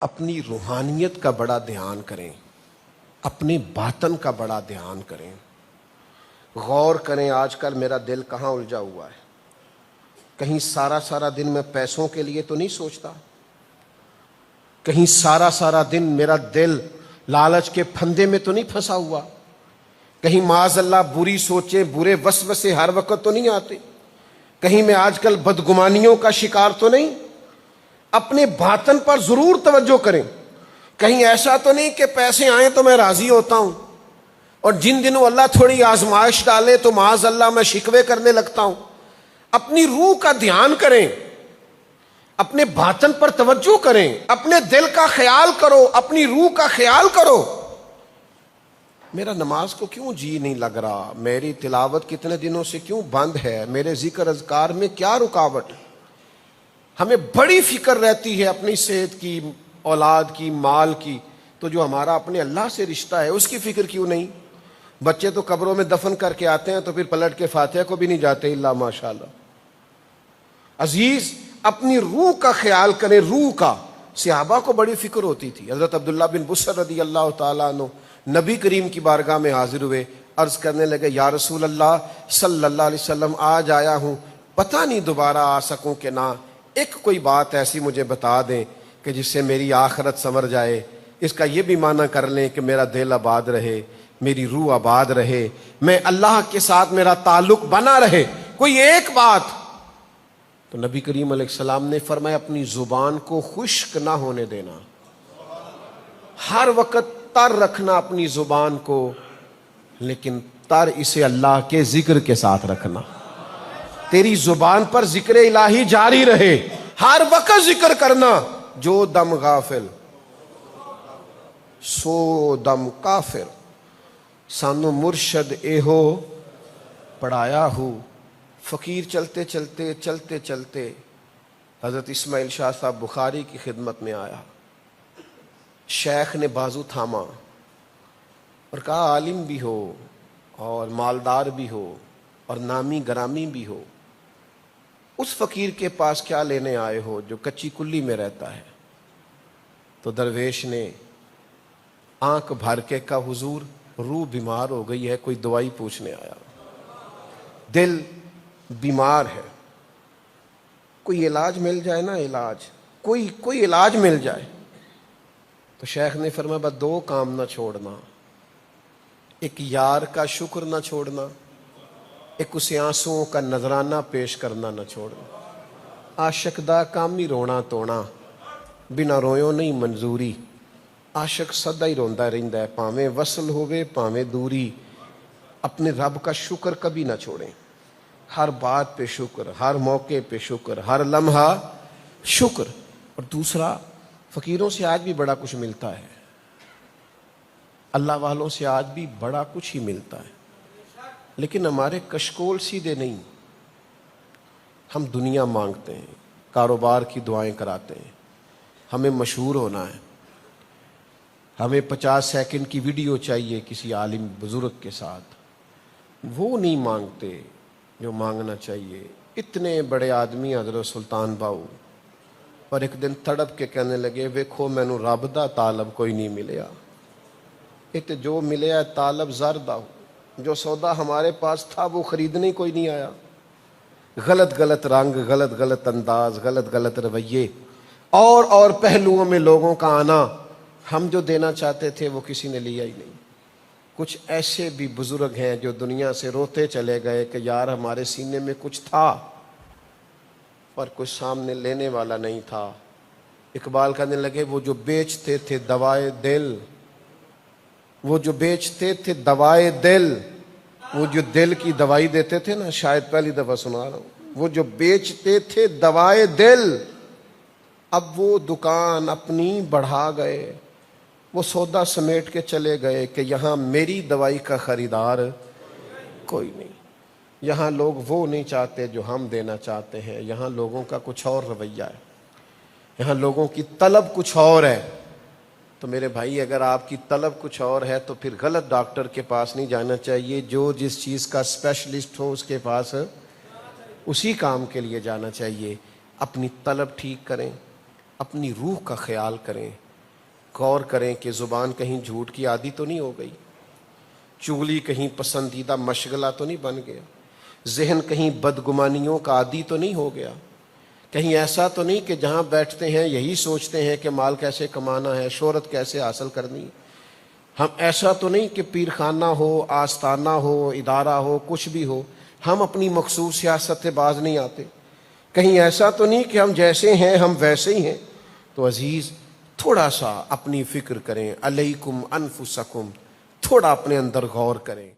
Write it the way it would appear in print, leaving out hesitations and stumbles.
اپنی روحانیت کا بڑا دھیان کریں، اپنے باطن کا بڑا دھیان کریں، غور کریں آج کل میرا دل کہاں الجھا ہوا ہے۔ کہیں سارا دن میں پیسوں کے لیے تو نہیں سوچتا، کہیں سارا دن میرا دل لالچ کے پھندے میں تو نہیں پھنسا ہوا، کہیں معاذ اللہ بری سوچیں برے وسوسے ہر وقت تو نہیں آتے، کہیں میں آج کل بدگمانیوں کا شکار تو نہیں۔ اپنے باطن پر ضرور توجہ کریں، کہیں ایسا تو نہیں کہ پیسے آئیں تو میں راضی ہوتا ہوں اور جن دنوں اللہ تھوڑی آزمائش ڈالے تو معاذ اللہ میں شکوے کرنے لگتا ہوں۔ اپنی روح کا دھیان کریں، اپنے باطن پر توجہ کریں، اپنے دل کا خیال کرو، اپنی روح کا خیال کرو۔ میرا نماز کو کیوں جی نہیں لگ رہا، میری تلاوت کتنے دنوں سے کیوں بند ہے، میرے ذکر اذکار میں کیا رکاوٹ۔ ہمیں بڑی فکر رہتی ہے اپنی صحت کی، اولاد کی، مال کی، تو جو ہمارا اپنے اللہ سے رشتہ ہے اس کی فکر کیوں نہیں؟ بچے تو قبروں میں دفن کر کے آتے ہیں تو پھر پلٹ کے فاتحہ کو بھی نہیں جاتے الا ماشاءاللہ۔ عزیز اپنی روح کا خیال کریں، روح کا۔ صحابہ کو بڑی فکر ہوتی تھی۔ حضرت عبداللہ بن بصر رضی اللہ تعالیٰ عنہ نبی کریم کی بارگاہ میں حاضر ہوئے، عرض کرنے لگے یا رسول اللہ صلی اللہ علیہ وسلم، آج آیا ہوں، پتہ نہیں دوبارہ آ سکوں کہ نہ، ایک کوئی بات ایسی مجھے بتا دیں کہ جس سے میری آخرت سنور جائے، اس کا یہ بھی معنی کر لیں کہ میرا دل آباد رہے، میری روح آباد رہے، میں اللہ کے ساتھ میرا تعلق بنا رہے، کوئی ایک بات۔ تو نبی کریم علیہ السلام نے فرمایا اپنی زبان کو خشک نہ ہونے دینا، ہر وقت تر رکھنا اپنی زبان کو، لیکن تر اسے اللہ کے ذکر کے ساتھ رکھنا۔ تیری زبان پر ذکر الہی جاری رہے، ہر وقت ذکر کرنا۔ جو دم غافل سو دم کافر، سانو مرشد ایہو پڑھایا ہو۔ فقیر چلتے چلتے حضرت اسماعیل شاہ صاحب بخاری کی خدمت میں آیا، شیخ نے بازو تھاما اور کہا عالم بھی ہو اور مالدار بھی ہو اور نامی گرامی بھی ہو، اس فقیر کے پاس کیا لینے آئے ہو جو کچی کلی میں رہتا ہے؟ تو درویش نے آنکھ بھر کے کہا حضور روح بیمار ہو گئی ہے، کوئی دوائی پوچھنے آیا، دل بیمار ہے، کوئی علاج مل جائے نا، علاج کوئی علاج مل جائے۔ تو شیخ نے فرمایا بس دو کام نہ چھوڑنا، ایک یار کا شکر نہ چھوڑنا، ایک اسے آنسوؤں کا نذرانہ پیش کرنا نہ چھوڑنا۔ عاشق دا کام ہی رونا تونا، بنا رویوں نہیں منظوری۔ عاشق سدا ہی روندا رہندا ہے، پاویں وصل ہوئے پاویں دوری۔ اپنے رب کا شکر کبھی نہ چھوڑیں، ہر بات پہ شکر، ہر موقع پہ شکر، ہر لمحہ شکر۔ اور دوسرا، فقیروں سے آج بھی بڑا کچھ ملتا ہے، اللہ والوں سے آج بھی بڑا کچھ ہی ملتا ہے، لیکن ہمارے کشکول سیدھے نہیں۔ ہم دنیا مانگتے ہیں، کاروبار کی دعائیں کراتے ہیں، ہمیں مشہور ہونا ہے، ہمیں 50 سیکنڈ کی ویڈیو چاہیے کسی عالم بزرگ کے ساتھ، وہ نہیں مانگتے جو مانگنا چاہیے۔ اتنے بڑے آدمی حضرت سلطان باؤ، اور ایک دن تڑپ کے کہنے لگے ویکھو مینوں رب دا طالب کوئی نہیں ملیا، تے جو ملیا طالب زر دا، جو سودا ہمارے پاس تھا وہ خریدنے ہی کوئی نہیں آیا۔ غلط رنگ، غلط انداز، غلط رویے اور پہلوؤں میں لوگوں کا آنا، ہم جو دینا چاہتے تھے وہ کسی نے لیا ہی نہیں۔ کچھ ایسے بھی بزرگ ہیں جو دنیا سے روتے چلے گئے کہ یار ہمارے سینے میں کچھ تھا پر کچھ سامنے لینے والا نہیں تھا۔ اقبال کہنے لگے وہ جو بیچتے تھے دوائے دل، وہ جو بیچتے تھے دوائے دل، وہ جو دل کی دوائی دیتے تھے نا، شاید پہلی دفعہ سنا رہا ہوں، وہ جو بیچتے تھے دوائے دل، اب وہ دکان اپنی بڑھا گئے، وہ سودا سمیٹ کے چلے گئے کہ یہاں میری دوائی کا خریدار کوئی نہیں۔ یہاں لوگ وہ نہیں چاہتے جو ہم دینا چاہتے ہیں، یہاں لوگوں کا کچھ اور رویہ ہے، یہاں لوگوں کی طلب کچھ اور ہے۔ تو میرے بھائی اگر آپ کی طلب کچھ اور ہے تو پھر غلط ڈاکٹر کے پاس نہیں جانا چاہیے، جو جس چیز کا اسپیشلسٹ ہو اس کے پاس اسی کام کے لیے جانا چاہیے۔ اپنی طلب ٹھیک کریں، اپنی روح کا خیال کریں، غور کریں کہ زبان کہیں جھوٹ کی عادی تو نہیں ہو گئی، چغلی کہیں پسندیدہ مشغلہ تو نہیں بن گیا، ذہن کہیں بدگمانیوں کا عادی تو نہیں ہو گیا، کہیں ایسا تو نہیں کہ جہاں بیٹھتے ہیں یہی سوچتے ہیں کہ مال کیسے کمانا ہے، شہرت کیسے حاصل کرنی ہے۔ ہم ایسا تو نہیں کہ پیر خانہ ہو، آستانہ ہو، ادارہ ہو، کچھ بھی ہو، ہم اپنی مخصوص سیاست سے باز نہیں آتے۔ کہیں ایسا تو نہیں کہ ہم جیسے ہیں ہم ویسے ہی ہیں۔ تو عزیز تھوڑا سا اپنی فکر کریں، علیکم انفسکم، تھوڑا اپنے اندر غور کریں۔